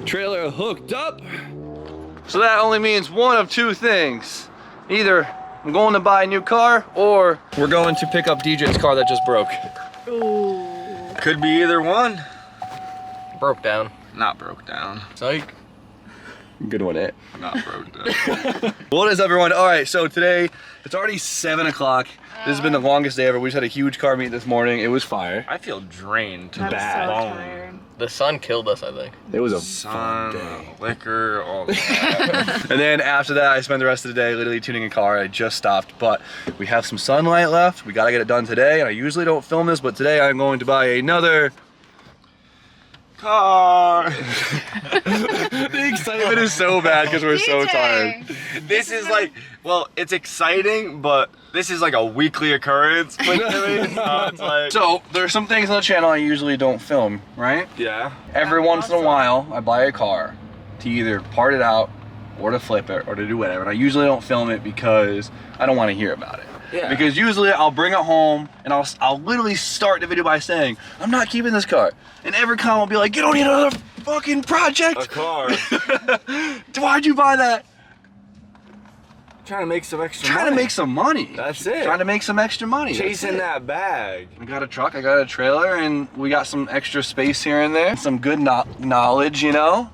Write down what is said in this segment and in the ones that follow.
Trailer hooked up. So that only means one of two things. Either I'm going to buy a new car or we're going to pick up DJ's car that just broke. Ooh. Could be either one. Broke down. Not broke down. Psych. Good one, eh? Not broke down. What is up, everyone? All right, so today, it's already 7 o'clock. This has been the longest day ever. We just had a huge car meet this morning. It was fire. I feel drained to I'm bad so bone. tired. The sun killed us, I think. It was a Sun, fun day. liquor, all that. And then after that, I spent the rest of the day literally tuning a car. I just stopped, but we have some sunlight left. We gotta get it done today, and I usually don't film this, but today I'm going to buy another car. The excitement is so bad because we're so tired. This is like, well, it's exciting, but this is like a weekly occurrence. So it's like, So there's some things on the channel I usually don't film, right? yeah. Every once in a while, I buy a car to either part it out or to flip it or to do whatever. And I usually don't film it because I don't want to hear about it. Yeah. Because usually I'll bring it home and I'll literally start the video by saying, I'm not keeping this car. And every comment will be like, you don't need another fucking project. A car. Why'd you buy that? Trying to make some extra Trying money. to make some money. That's it. Trying to make some extra money. Chasing That's it. that bag. I got a truck, I got a trailer, and we got some extra space here and there. Some good knowledge, you know?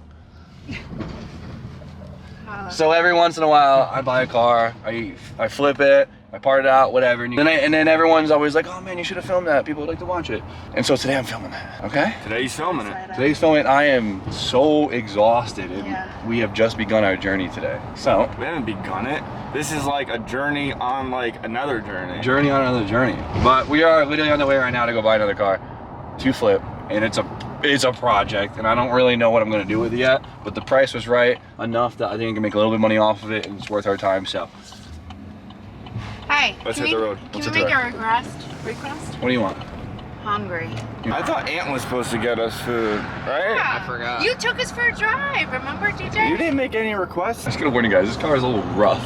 So every once in a while, I buy a car, I flip it, I part it out, whatever. And then everyone's always like, oh man, you should have filmed that. People would like to watch it. And so today I'm filming that, okay? Today's filming it. Today's filming, I am so exhausted, and Yeah. we have just begun our journey today. So, We haven't begun it. This is like a journey on like another journey. journey on another journey. But we are literally on the way right now to go buy another car to flip, and it's a project, and I don't really know what I'm gonna do with it yet, but the price was right enough that I think I can make a little bit of money off of it, and it's worth our time, so. Hi. Let's can hit the road. Can Let's we hit make the a request? What do you want? Hungry. I thought Aunt was supposed to get us food, right? Yeah. I forgot. You took us for a drive, remember, DJ? You didn't make any requests. Just gonna warn you guys, this car is a little rough.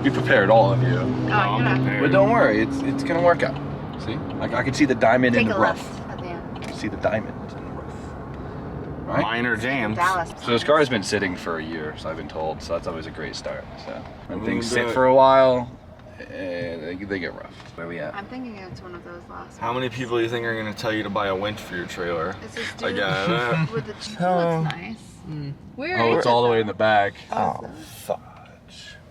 Be prepared, all of you. Oh, yeah. But don't worry, it's gonna work out. See? Like I can see the diamond Take in the a rough. left at the end. I can see the diamond in the rough. Right? Minor jams. Dallas. So this car has been sitting for a year, so I've been told. So that's always a great start. So when things do sit it. for a while, they get rough. Where we at? I'm thinking it's one of those last How many people do you think are gonna tell you to buy a winch for your trailer? Is this I dude got it. with the looks nice. Where Oh, is it's all the it? way in the back. Oh, fudge.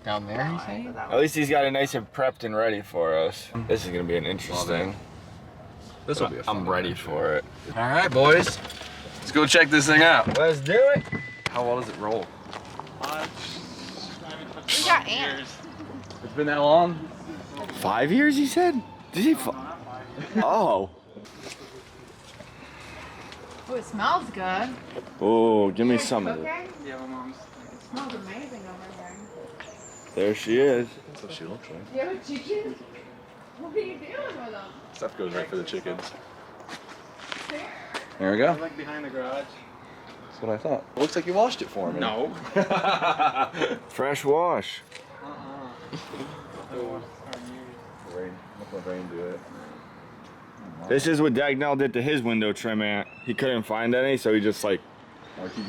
Down there, you say? At least he's got it nice and prepped and ready for us. This is gonna be an interesting. This will be a fun I'm ready adventure. for it. All right, boys. Let's go check this thing out. Let's do it. How well does it roll? We got ants. It's been that long? 5 years, he said? Did he? Oh. Oh, it smells good. Oh, give me some of it. Okay? Yeah, my mom's. It smells amazing over here. There she is. That's what she looks like. Do you have a chicken? What are you doing with them? Stuff goes right for the chickens. There we go. Like behind the garage. That's what I thought. It looks like you washed it for me. No. Fresh wash. Rain. Let the rain do it. This is what Dagnell did to his window trim ant. He couldn't find any, so he just like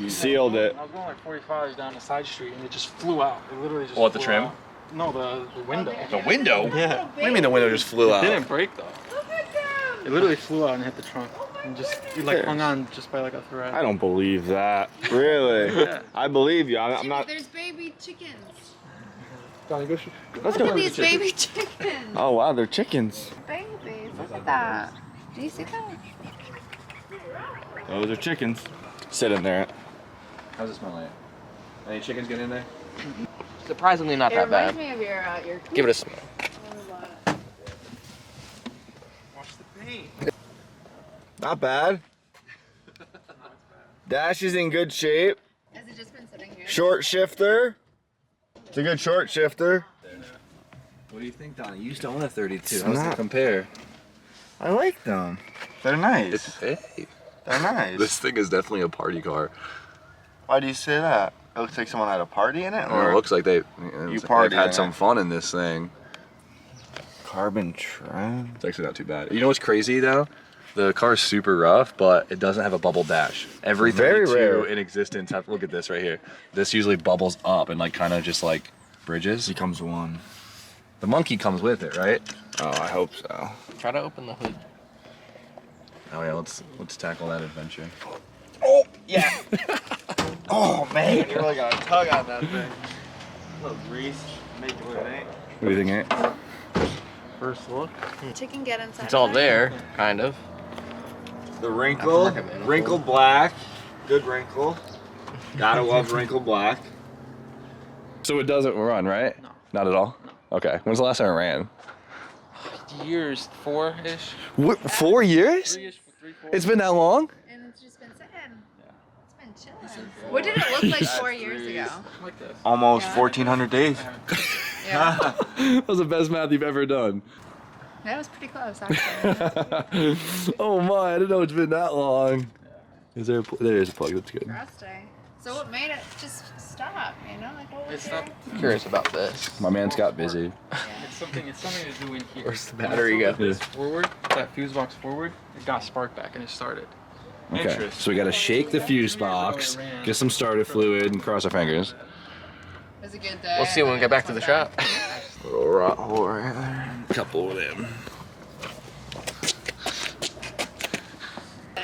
sealed it. I was going like 45 down the side street and it just flew out. It literally just What, the flew trim? out. No, the window. The window? Yeah. What do you mean the window just flew It out? didn't break though. Look at them! It literally flew out and hit the trunk. And just, it like hung on just by like a thread. I don't believe that. Really? Yeah. I believe you. I'm Jimmy, not. there's baby chickens. Donnie, go Let's Look go. at these baby chickens. Oh wow, they're chickens. Babies, look at that. Do you see that? Those are chickens. Sit in there. How's it smell like? Any chickens get in there? Surprisingly not It that reminds bad. me of your Give it a smell. Watch the paint. Not bad. Dash is in good shape. Has it just been sitting here? Short shifter. It's a good short shifter. What do you think, Donnie? You used to own a 32. It's How's not- it compare? I like them. They're nice. Hey. They're nice. This thing is definitely a party car. Why do you say that? It looks like someone had a party in it, Or it looks like they've partied had in some it. fun in this thing. carbon trim. It's actually not too bad. You know what's crazy though? The car's super rough, but it doesn't have a bubble dash. Every Very 32 rare. in existence have, look at this right here. This usually bubbles up and like kind of just like bridges. Becomes one. The monkey comes with it, right? Oh, I hope so. Try to open the hood. Oh yeah, let's tackle that adventure. Oh, yeah. Oh, man. You really got a tug on that thing. A little grease. Make it what it ain't. What do you think, Nate? First look. Chicken get inside. It's all there, kind of. The wrinkle. Aftermarket manifold. Wrinkle black. Good wrinkle. Gotta love wrinkle black. So it doesn't run, right? No. Not at all? No. Okay. When's the last time it ran? Years, 4-ish. What, 4 years? 3-ish, 3, 4. It's been that long? And it's just been sitting. It's been chilling. What did it look like 4 years ago? Like this. Almost Yeah. 1,400 days. Yeah. That was the best math you've ever done. That was pretty close, actually. Oh my, I didn't know it's been that long. Is there a there is a plug, that's good. Rusty. So what made it just stop? You know, like what was It's your... not. I'm curious about this. My man's got busy. It's something to do in here. Where's the When I battery tilted go? this forward, that fuse box forward, it got spark back and it started. Okay, so we gotta shake the fuse box, get some starter fluid, and cross our fingers. It was a good day. We'll see when we get back to the shop. Little rot hole right there. Couple of them.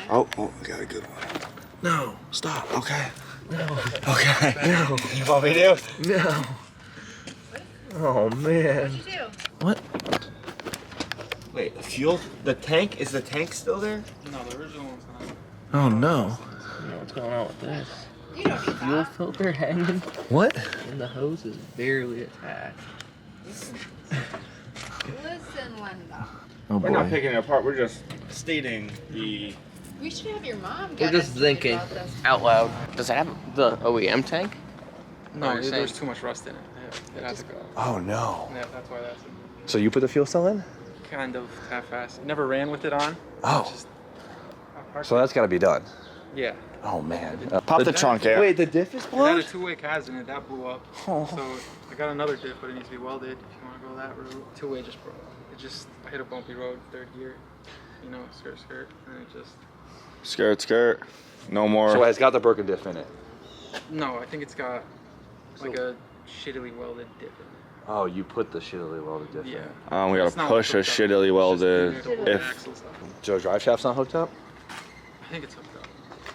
Oh, we got a good one. No, stop. Okay. Okay. No. You want me to? No. Oh man. What'd you do? What? Wait, the fuel? The tank? Is the tank still there? No, the original one's not. Oh no. You know what's going on with this? You don't need Fuel that. filter hanging, What? and the hose is barely attached. Listen, Linda. Oh We're not picking it apart. We're just stating the. We should have your mom We're get just us thinking about this. out loud. Does it have the OEM tank? No, you're there's saying- too much rust in it. It has to go. Oh no. Yeah, that's why that's So you put the fuel cell in? kind of half-assed. It never ran with it on. Oh. It's just So that's gotta be done. yeah. Oh man. Pop the trunk out. Wait, the diff is It had blown? a two-way cas in it. That blew up. Oh. So I got another diff, but it needs to be welded. If you want to go that route, two-way just broke. It just I hit a bumpy road, third gear. You know, skirt, and it just. Skirt. No more. So it's got the broken diff in it. No, I think it's got like a shittily welded diff in it. Oh, you put the shittily welded diff in Yeah. it. We It's gotta not push a hooked up. shittily It's just welded. the If axle stuff. So drive shaft's not hooked up? I think it's hooked up.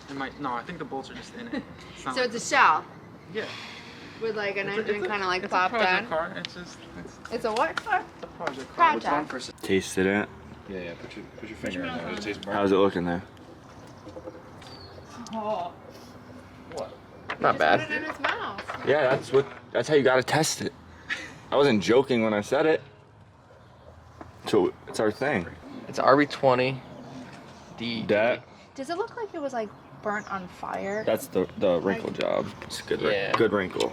It might. No, I think the bolts are just in it. It's not So like it's a shell yeah. with like an It's engine a- kind of like it's popped a project on. car. It's It's a what car? a project car. Project. tasted it. Yeah, put your finger in there. It tastes burnt. How's it looking there? Oh. Not Just bad. put it in his mouth. Yeah, that's how you gotta test it. I wasn't joking when I said it. So it's our thing. It's RB20. D. That Does it look like it was like burnt on fire? that's the wrinkle job. It's a good Yeah. good wrinkle.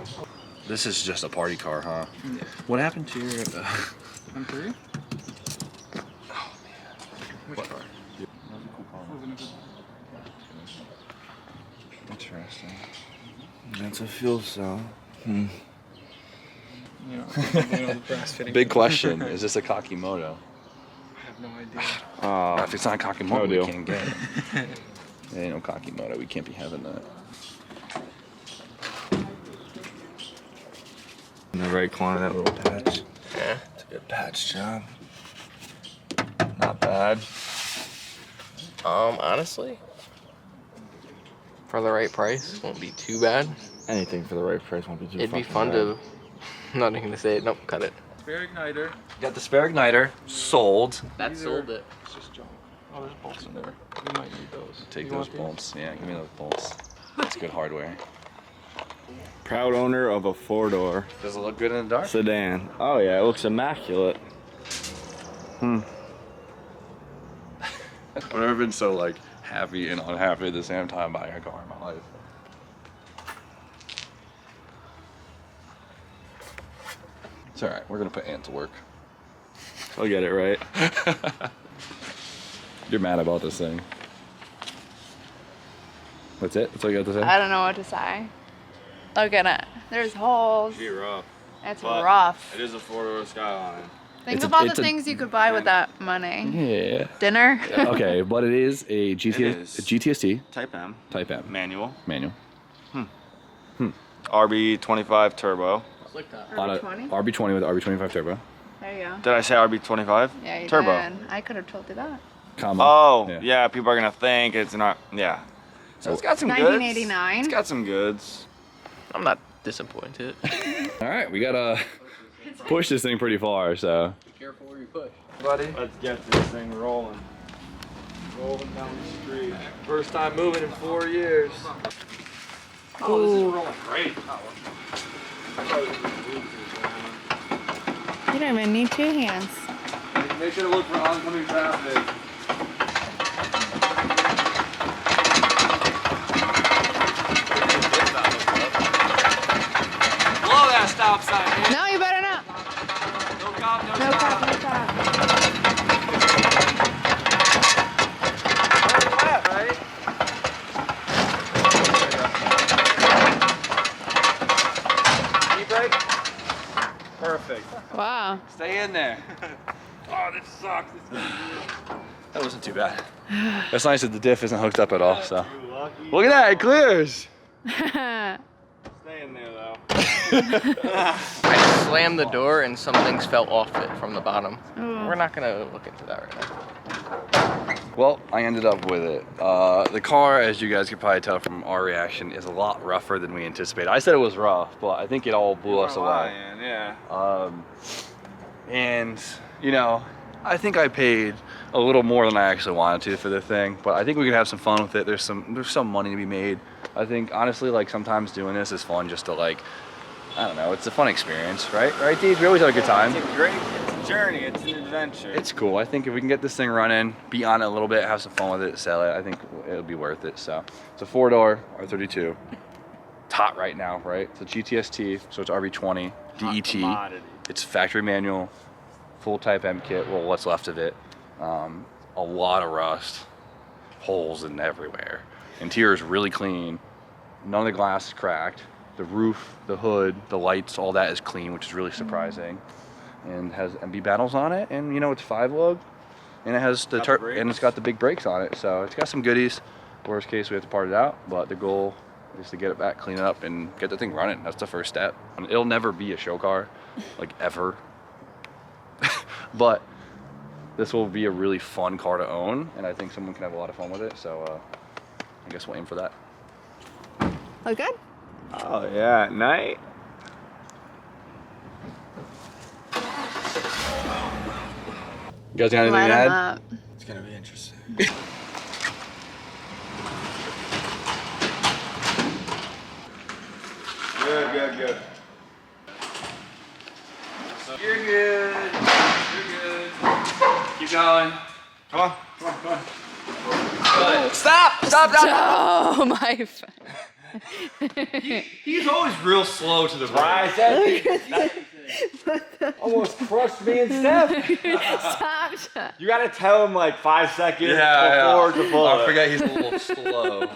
This is just a party car, huh? Yeah. What happened to your... M3? Which car? Interesting. That's a fuel cell. You know, the brass fitting. Big question. Is this a Kakimoto? I have no idea. If it's not a Kakimoto, no we deal. can't get it. It ain't no Kakimoto. We can't be having that. In the right corner, that little patch. Yeah. It's a good patch job. Not bad. Honestly, for the right price, won't be too bad. Anything for the right price won't be too It'd be fucking fun bad. to. I'm not even gonna say it. Nope, cut it. Spare igniter. Got the spare igniter sold. That These sold are- it. It's just junk. Oh, there's bolts in there. We might need those. Take You those want these? bolts. Yeah, give me those bolts. That's good hardware. Proud owner of a 4-door Does it look good in the dark? sedan. Oh yeah, it looks immaculate. I've never been so like happy and unhappy at the same time buying a car in my life. It's all right. We're gonna put Ant to work. I'll get it right. You're mad about this thing. That's it? That's all you got to say? I don't know what to say. Look at it. There's holes. Gee, rough. It's But rough. It is a 4-door Skyline. Think of all the things you could buy with that money. Yeah. Dinner. Okay, but it is a GTST. Type M. Type M. Manual. Manual. RB25 turbo. RB20? RB20 with RB25 turbo. There you go. Did I say RB25? Yeah, you turbo. did. I could have told you that. Combo. Oh, yeah. People are gonna think it's not. Yeah. So it's got some goods. 1989. It's got some goods. I'm not disappointed. All right, we gotta push this thing pretty far, so. Be careful where you push. Buddy. Let's get this thing rolling. Rolling down the street. First time moving in 4 years. Oh, this is rolling great. You don't even need 2 hands. Make sure to look for oncoming traffic. Blow that stop sign, man. No, you better not. No cop, no No stop. cop, no cop. Turn left, right? E-brake? Perfect. Wow. Stay in there. Oh, this sucks. That wasn't too bad. That's nice that the diff isn't hooked up at all, so. Look at that, it clears. Stay in there though. I slammed the door and some things fell off it from the bottom. Ooh. We're not gonna look into that right now. Well, I ended up with it. The car, as you guys could probably tell from our reaction, is a lot rougher than we anticipated. I said it was rough, but I think it all blew us away. Yeah. And, you know, I think I paid a little more than I actually wanted to for the thing, but I think we can have some fun with it. There's some money to be made. I think, honestly, like, sometimes doing this is fun just to, like, I don't know, it's a fun experience, right? Right, Deej? We always have a good time. It's a journey. It's an adventure. It's cool. I think if we can get this thing running, be on it a little bit, have some fun with it, sell it, I think it'll be worth it. So it's a 4-door R32. It's hot right now, right? It's a GTST, so it's RB20 DET. It's factory manual, full Type M kit. Well, what's left of it. A lot of rust, holes in everywhere. Interior is really clean. None of the glass is cracked. The roof, the hood, the lights, all that is clean, which is really surprising. And has MB battles on it, and you know it's 5-lug, and it has the and it's got the big brakes on it, so it's got some goodies. Worst case, we have to part it out, but the goal is to get it back, clean it up, and get the thing running. That's the first step. And it'll never be a show car, like ever. But this will be a really fun car to own, and I think someone can have a lot of fun with it. So I guess we'll aim for that. Look good? Oh yeah, at night. You guys got anything Light to 'em add? up. It's gonna be interesting. Good. You're good. You're good. Keep going. Come on. Stop! Oh my. He's always real slow to the I said almost crushed me in step. Stop. You gotta tell him like 5 seconds Yeah, before the bullet. I forget he's a little slow.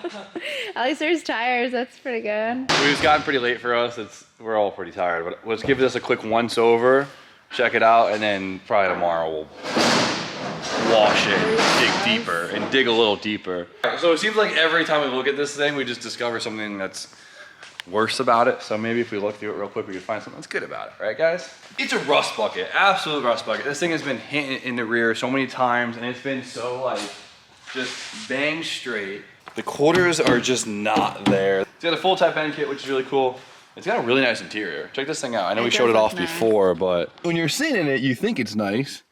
At least there's tires. That's pretty good. It's gotten pretty late for us. We're all pretty tired, but let's give this a quick once over, check it out, and then probably tomorrow we'll wash it, dig deeper, and dig a little deeper. So it seems like every time we look at this thing, we just discover something that's worse about it. So maybe if we look through it real quick, we could find something that's good about it, right guys? It's a rust bucket, absolute rust bucket. This thing has been hit in the rear so many times, and it's been so like, just bang straight. The quarters are just not there. It's got a full Type N kit, which is really cool. It's got a really nice interior. Check this thing out. I know we showed it off before, but when you're sitting in it, you think it's nice.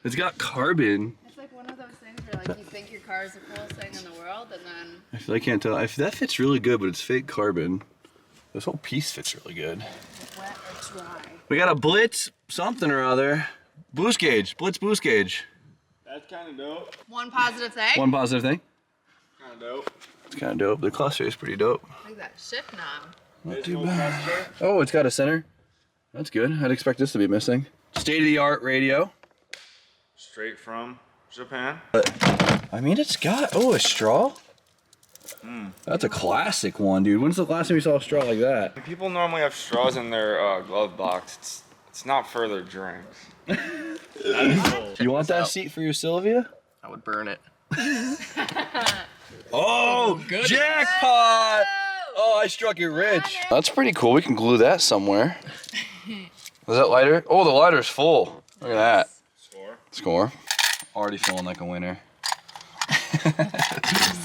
It's got carbon. It's like one of those things where like you think your car is the coolest thing in the world, and then I feel I can't tell. If that fits really good, but it's fake carbon. This whole piece fits really good. wet or dry. We got a Blitz something or other. Boost gauge. Blitz boost gauge. That's kind of dope. One positive thing. One positive thing. Kind of dope. It's kind of dope. The cluster is pretty dope. Look at that shift knob. Not too bad. Oh, it's got a center. That's good. I'd expect this to be missing. State-of-the-art radio. Straight from Japan. I mean, it's got, a straw? That's a classic one, dude. When's the last time you saw a straw like that? People normally have straws in their glove box. It's It's not further drinks. You want that seat for your Sylvia? I would burn it. Oh, jackpot! Oh, I struck it rich. That's pretty cool. We can glue that somewhere. Is that lighter? Oh, the lighter's full. Look at that. Score. Already feeling like a winner.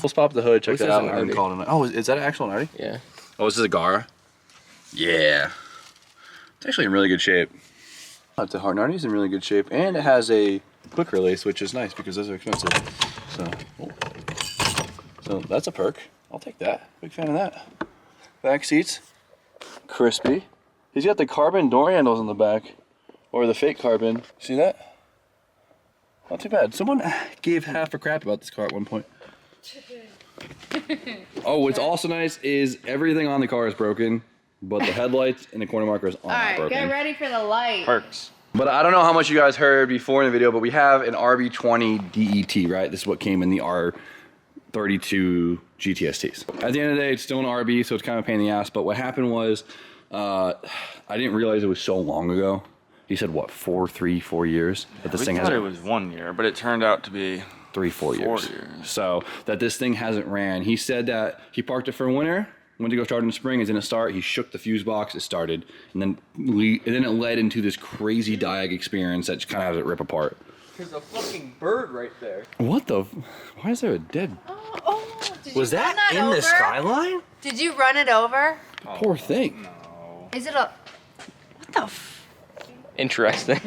Let's pop the hood, check that out, and then call it a night. Oh, is that an actual Nardi? Yeah. Oh, is this a Gara? Yeah. It's actually in really good shape. The hard Nardi's in really good shape, and it has a quick release, which is nice because those are expensive. So that's a perk. I'll take that. Big fan of that. Back seats, crispy. He's got the carbon door handles in the back, or the fake carbon. See that? Not too bad. Someone gave half a crap about this car at one point. Oh, what's also nice is everything on the car is broken, but the headlights and the corner markers are not broken. Get ready for the light. Perks. But I don't know how much you guys heard before in the video, but we have an RB20 DET, right? This is what came in the R32 GTSTs. At the end of the day, it's still an RB, so it's kind of a pain in the ass. But what happened was, I didn't realize it was so long ago. He said, what, 4 years? That this thing thought it was 1 year, but it turned out to be 4 years. So that this thing hasn't ran. He said that he parked it for winter, went to go start in the spring, it didn't start. He shook the fuse box, it started, and then it led into this crazy diag experience that just kind of has it rip apart. There's a fucking bird right there. What the? Why is there a dead? Was that in over? the skyline? Did you run it over? Poor thing. No. Is it a? What the? Interesting.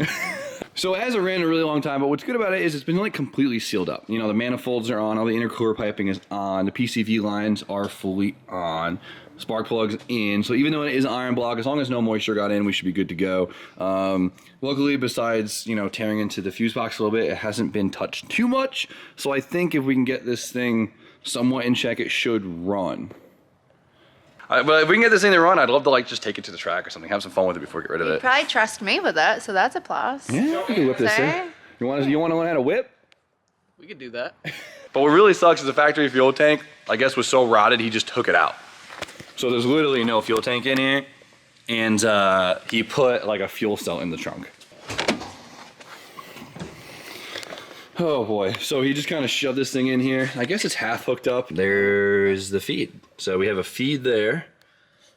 So it hasn't ran a really long time, but what's good about it is it's been like completely sealed up. You know, the manifolds are on, all the intercooler piping is on, the PCV lines are fully on, spark plugs in. So even though it is an iron block, as long as no moisture got in, we should be good to go. Luckily, besides, you know, tearing into the fuse box a little bit, it hasn't been touched too much. So I think if we can get this thing somewhat in check, it should run. But if we can get this thing to run, I'd love to like just take it to the track or something, have some fun with it before we get rid of You it. probably trust me with that, so that's a plus. Yeah, we can whip this Say? thing. You want to learn how to whip? We could do that. But what really sucks is the factory fuel tank, I guess, was so rotted he just took it out. So there's literally no fuel tank in here, and he put like a fuel cell in the trunk. Oh boy, so he just kind of shoved this thing in here. I guess it's half hooked up. There's the feed. So we have a feed there,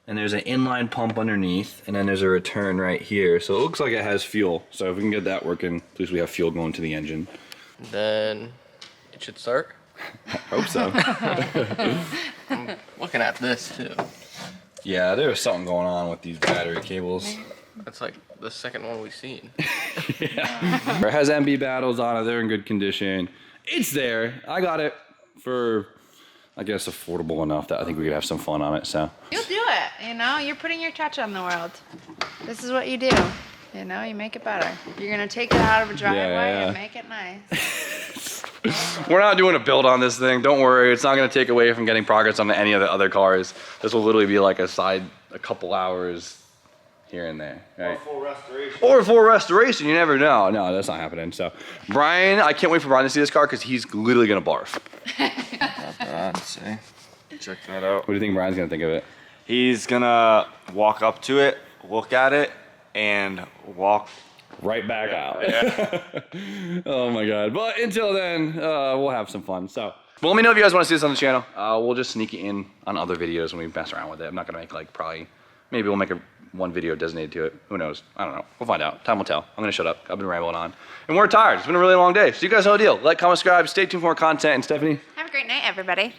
and there's an inline pump underneath, and then there's a return right here. So it looks like it has fuel. So if we can get that working, at least we have fuel going to the engine. Then it should start. I hope so. I'm looking at this too. Yeah, there was something going on with these battery cables. That's like the second one we've seen. Yeah. It has MB battles on it. They're in good condition. It's there. I got it for, I guess, affordable enough that I think we could have some fun on it. So You'll do it, you know? You're putting your touch on the world. This is what you do. You know, you make it better. You're gonna take it out of a driveway and make it nice. we're not doing a build on this thing. Don't worry. It's not going to take away from getting progress on any of the other cars. This will literally be like a couple hours here and there. Right? Or full restoration. Or full restoration. You never know. No, that's not happening. So, Brian, I can't wait for Brian to see this car because he's literally going to barf. Not bad, see. Check that out. What do you think Brian's going to think of it? He's gonna walk up to it, look at it, and walk Right back out. Yeah. Oh my God. But until then, we'll have some fun. So, well, let me know if you guys want to see this on the channel. We'll just sneak it in on other videos when we mess around with it. I'm not going to make maybe we'll make one video designated to it. Who knows? I don't know. We'll find out. Time will tell. I'm going to shut up. I've been rambling on. And we're tired. It's been a really long day. So you guys know the deal. Like, comment, subscribe. Stay tuned for more content. And Stephanie? Have a great night, everybody.